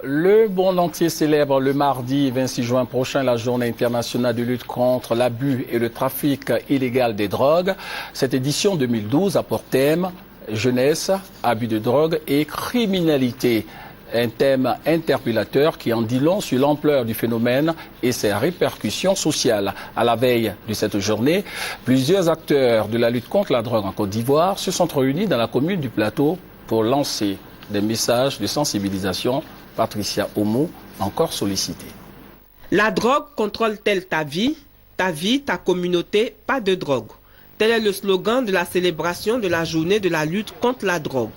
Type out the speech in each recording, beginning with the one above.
Le monde entier célèbre le mardi 26 juin prochain la journée internationale de lutte contre l'abus et le trafic illégal des drogues. Cette édition 2012 a pour thème jeunesse, abus de drogue et criminalité. Un thème interpellateur qui en dit long sur l'ampleur du phénomène et ses répercussions sociales. À la veille de cette journée, plusieurs acteurs de la lutte contre la drogue en Côte d'Ivoire se sont réunis dans la commune du Plateau pour lancer des messages de sensibilisation. Patricia Omo, encore sollicitée. La drogue contrôle-t-elle ta vie, ta communauté, pas de drogue. Tel est le slogan de la célébration de la journée de la lutte contre la drogue.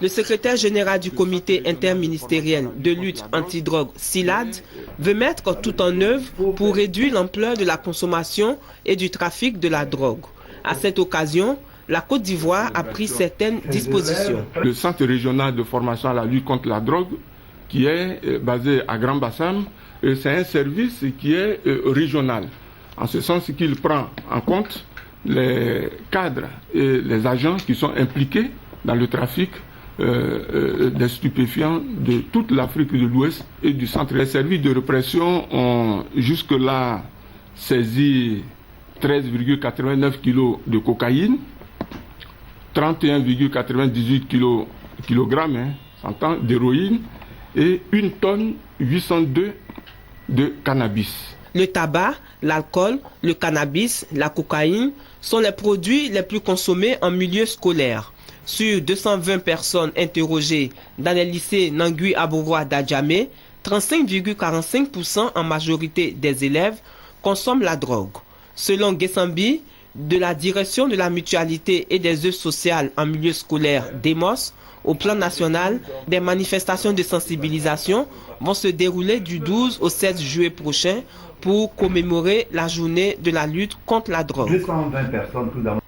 Le secrétaire général du comité interministériel de lutte anti-drogue, SILAD, veut mettre tout en œuvre pour réduire l'ampleur de la consommation et du trafic de la drogue. À cette occasion, la Côte d'Ivoire a pris certaines dispositions. Le Centre régional de formation à la lutte contre la drogue, qui est basé à Grand Bassam, c'est un service qui est régional, en ce sens qu'il prend en compte les cadres et les agents qui sont impliqués dans le trafic des stupéfiants de toute l'Afrique de l'Ouest et du centre. Les services de répression ont jusque-là saisi 13,89 kg de cocaïne, 31,98 kg d'héroïne et 1 tonne 802 de cannabis. Le tabac, l'alcool, le cannabis, la cocaïne sont les produits les plus consommés en milieu scolaire. Sur 220 personnes interrogées dans les lycées Nangui Abouroua d'Adjamé, 35,45% en majorité des élèves consomment la drogue. Selon Gessambi, de la direction de la mutualité et des œuvres sociales en milieu scolaire DEMOS, au plan national, des manifestations de sensibilisation vont se dérouler du 12 au 16 juillet prochain pour commémorer la journée de la lutte contre la drogue. 220 personnes tout d'abord.